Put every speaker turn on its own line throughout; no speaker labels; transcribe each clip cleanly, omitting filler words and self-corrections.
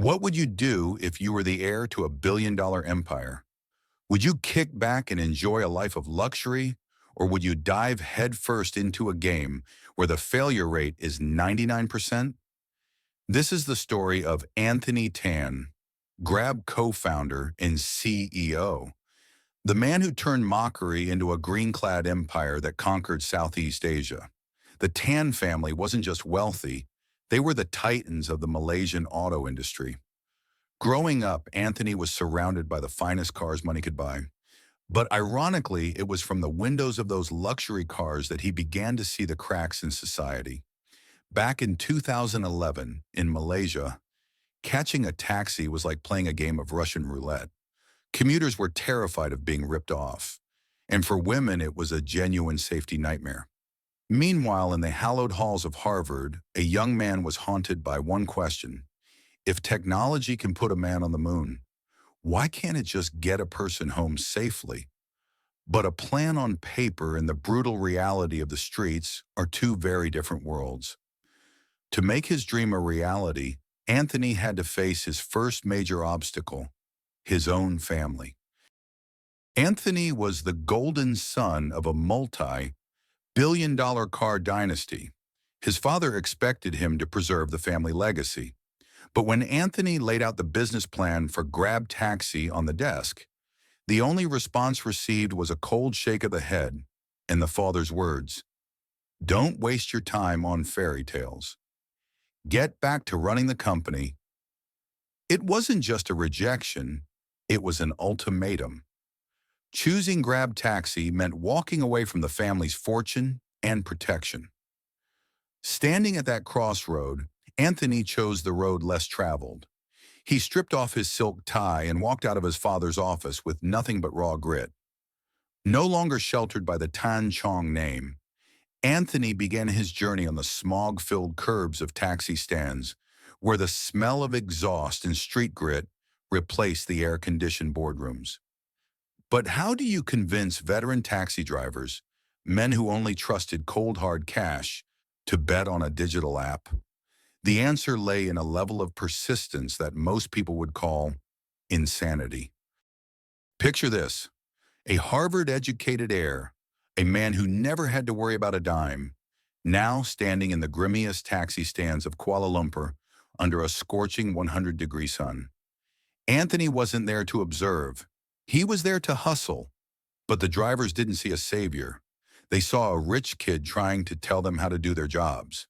What would you do if you were the heir to a billion-dollar empire? Would you kick back and enjoy a life of luxury, or would you dive headfirst into a game where the failure rate is 99%? This is the story of Anthony Tan, Grab co-founder and CEO, the man who turned mockery into a green-clad empire that conquered Southeast Asia. The Tan family wasn't just wealthy, they were the titans of the Malaysian auto industry. Growing up, Anthony was surrounded by the finest cars money could buy. But ironically, it was from the windows of those luxury cars that he began to see the cracks in society. Back in 2011, in Malaysia, catching a taxi was like playing a game of Russian roulette. Commuters were terrified of being ripped off. And for women, it was a genuine safety nightmare. Meanwhile, in the hallowed halls of Harvard, a young man was haunted by one question. If technology can put a man on the moon, why can't it just get a person home safely? But a plan on paper and the brutal reality of the streets are two very different worlds. To make his dream a reality, Anthony had to face his first major obstacle, his own family. Anthony was the golden son of a multi-billion-dollar car dynasty. His father expected him to preserve the family legacy. But when Anthony laid out the business plan for Grab Taxi on the desk, the only response received was a cold shake of the head and the father's words, "Don't waste your time on fairy tales. Get back to running the company." It wasn't just a rejection, it was an ultimatum. Choosing Grab Taxi meant walking away from the family's fortune and protection. Standing at that crossroad, Anthony chose the road less traveled. He stripped off his silk tie and walked out of his father's office with nothing but raw grit. No longer sheltered by the Tan Chong name, Anthony began his journey on the smog-filled curbs of taxi stands, where the smell of exhaust and street grit replaced the air-conditioned boardrooms. But how do you convince veteran taxi drivers, men who only trusted cold hard cash, to bet on a digital app? The answer lay in a level of persistence that most people would call insanity. Picture this, a Harvard-educated heir, a man who never had to worry about a dime, now standing in the grimiest taxi stands of Kuala Lumpur under a scorching 100-degree sun. Anthony wasn't there to observe. He was there to hustle. But the drivers didn't see a savior. They saw a rich kid trying to tell them how to do their jobs.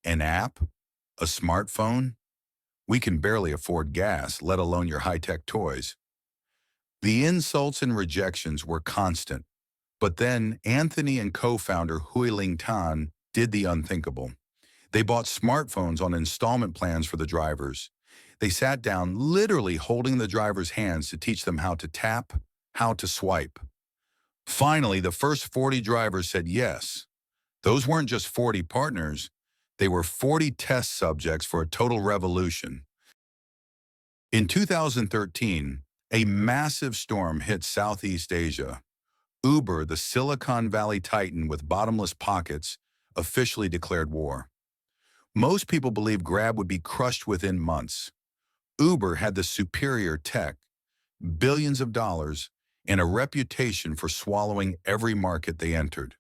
An app? A smartphone? We can barely afford gas, let alone your high-tech toys. The insults and rejections were constant. But then Anthony and co-founder Ling Tan did the unthinkable. They bought smartphones on installment plans for the drivers. They sat down, literally holding the drivers' hands to teach them how to tap, how to swipe. Finally, the first 40 drivers said yes. Those weren't just 40 partners. They were 40 test subjects for a total revolution. In 2013, a massive storm hit Southeast Asia. Uber, the Silicon Valley titan with bottomless pockets, officially declared war. Most people believed Grab would be crushed within months. Uber had the superior tech, billions of dollars, and a reputation for swallowing every market they entered.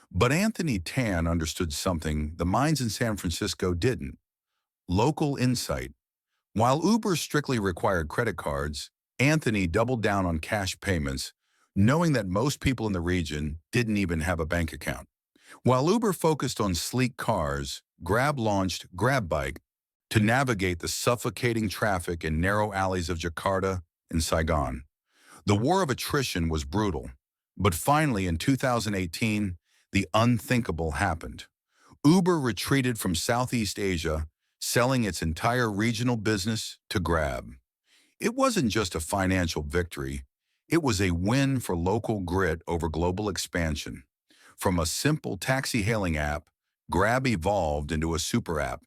But Anthony Tan understood something the minds in San Francisco didn't: local insight. While Uber strictly required credit cards, Anthony doubled down on cash payments, knowing that most people in the region didn't even have a bank account. While Uber focused on sleek cars, Grab launched Grab Bike to navigate the suffocating traffic in narrow alleys of Jakarta and Saigon. The war of attrition was brutal, but finally in 2018, the unthinkable happened. Uber retreated from Southeast Asia, selling its entire regional business to Grab. It wasn't just a financial victory, it was a win for local grit over global expansion. From a simple taxi-hailing app, Grab evolved into a super app,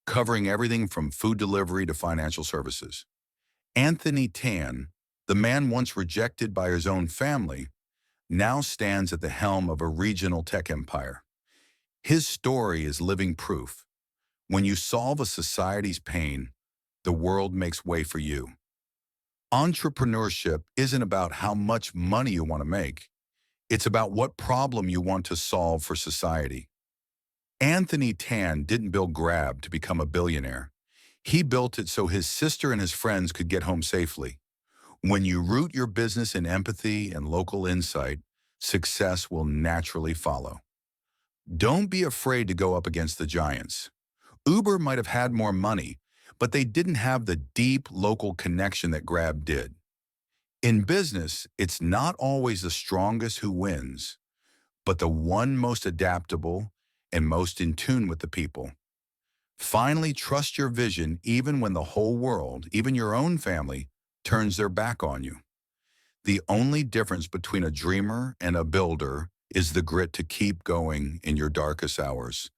covering everything from food delivery to financial services. Anthony Tan, the man once rejected by his own family, now stands at the helm of a regional tech empire. His story is living proof. When you solve a society's pain, the world makes way for you. Entrepreneurship isn't about how much money you want to make. It's about what problem you want to solve for society. Anthony Tan didn't build Grab to become a billionaire. He built it so his sister and his friends could get home safely. When you root your business in empathy and local insight, success will naturally follow. Don't be afraid to go up against the giants. Uber might have had more money, but they didn't have the deep local connection that Grab did. In business, it's not always the strongest who wins, but the one most adaptable and most in tune with the people. Finally, trust your vision even when the whole world, even your own family, turns their back on you. The only difference between a dreamer and a builder is the grit to keep going in your darkest hours.